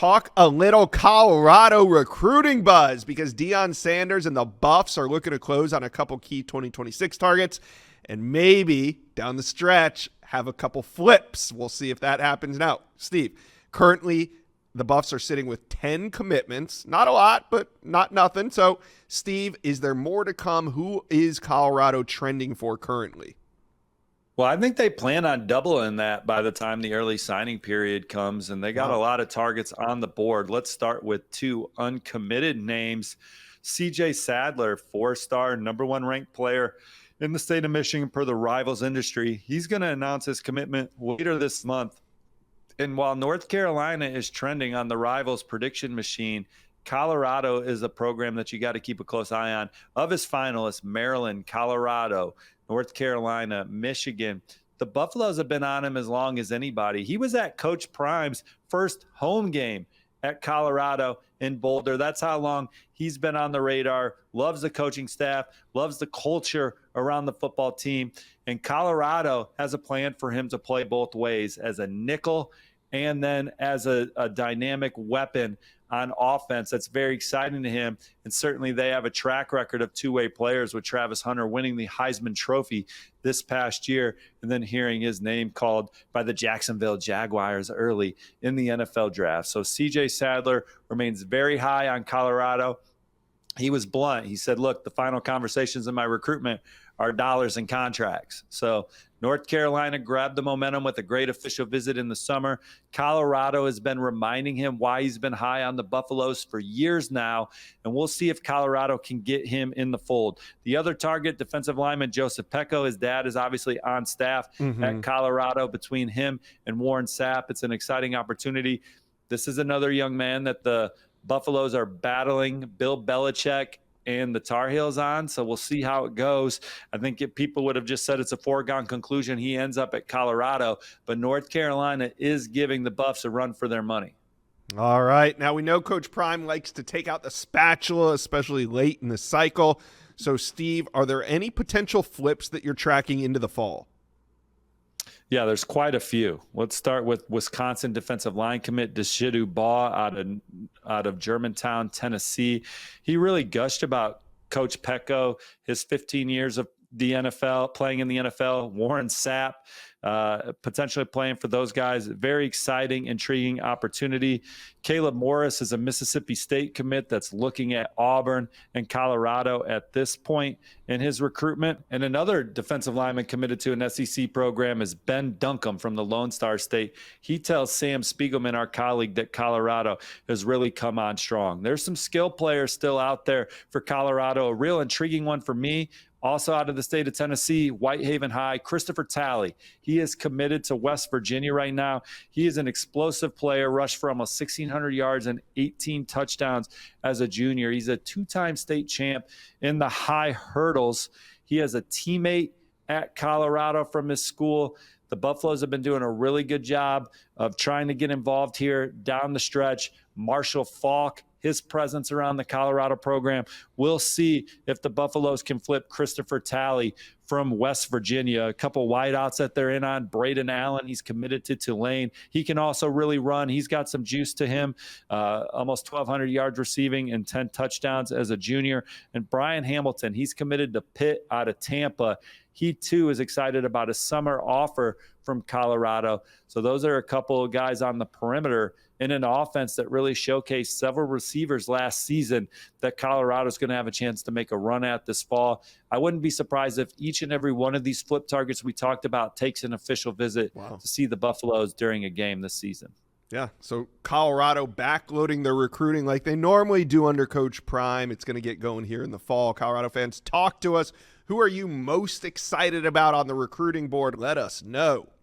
talk a little Colorado recruiting buzz because Deion Sanders and the Buffs are looking to close on a couple key 2026 targets and maybe down the stretch have a couple flips. We'll see if that happens. Now, Steve, currently the Buffs are sitting with 10 commitments. Not a lot, but not nothing. So, Steve, is there more to come? Who is Colorado trending for currently? Well, I think they plan on doubling that by the time the early signing period comes, and they got a lot of targets on the board. Let's start with two uncommitted names. CJ Sadler, 4-star, number 1 ranked player in the state of Michigan per the Rivals Industry. He's going to announce his commitment later this month. And while North Carolina is trending on the Rivals prediction machine, Colorado is a program that you got to keep a close eye on. Of his finalists, Maryland, Colorado, North Carolina, Michigan. The Buffaloes have been on him as long as anybody. He was at Coach Prime's first home game at Colorado in Boulder. That's how long he's been on the radar. Loves the coaching staff, loves the culture around the football team. And Colorado has a plan for him to play both ways, as a nickel and then as a dynamic weapon on offense. That's very exciting to him. And certainly they have a track record of two-way players, with Travis Hunter winning the Heisman Trophy this past year and then hearing his name called by the Jacksonville Jaguars early in the NFL draft. So CJ Sadler remains very high on Colorado. He was blunt. He said, look, the final conversations in my recruitment are dollars and contracts. So North Carolina grabbed the momentum with a great official visit in the summer. Colorado has been reminding him why he's been high on the Buffaloes for years now, and we'll see if Colorado can get him in the fold. The other target, defensive lineman Joseph Pecco, his dad is obviously on staff at Colorado. Between him and Warren Sapp, it's an exciting opportunity. This is another young man that the Buffaloes are battling Bill Belichick and the Tar Heels on, so we'll see how it goes. I think if people would have just said it's a foregone conclusion, he ends up at Colorado, but North Carolina is giving the Buffs a run for their money. All right. Now, we know Coach Prime likes to take out the spatula, especially late in the cycle. So, Steve, are there any potential flips that you're tracking into the fall? Yeah, there's quite a few. Let's start with Wisconsin defensive line commit Deshidu Baugh out of Germantown, Tennessee. He really gushed about Coach Pecco, his 15 years of the NFL, playing in the NFL, Warren Sapp, potentially playing for those guys. Very exciting, intriguing opportunity. Caleb Morris is a Mississippi State commit that's looking at Auburn and Colorado at this point in his recruitment. And another defensive lineman committed to an SEC program is Ben Duncombe from the Lone Star State. He tells Sam Spiegelman, our colleague, that Colorado has really come on strong. There's some skill players still out there for Colorado. A real intriguing one for me, also out of the state of Tennessee, Whitehaven High, Christopher Talley. He is committed to West Virginia right now. He is an explosive player, rushed for almost 1,600 yards and 18 touchdowns as a junior. He's a 2-time state champ in the high hurdles. He has a teammate at Colorado from his school. The Buffaloes have been doing a really good job of trying to get involved here down the stretch. Marshall Faulk, his presence around the Colorado program. We'll see if the Buffaloes can flip Christopher Talley from West Virginia. A couple wideouts that they're in on. Braden Allen, he's committed to Tulane. He can also really run. He's got some juice to him. Almost 1,200 yards receiving and 10 touchdowns as a junior. And Brian Hamilton, he's committed to Pitt out of Tampa. He, too, is excited about a summer offer from Colorado. So those are a couple of guys on the perimeter in an offense that really showcased several receivers last season that Colorado is going to have a chance to make a run at this fall. I wouldn't be surprised if each and every one of these flip targets we talked about takes an official visit to see the Buffaloes during a game this season. Yeah, so Colorado backloading their recruiting like they normally do under Coach Prime. It's going to get going here in the fall. Colorado fans, talk to us. Who are you most excited about on the recruiting board? Let us know.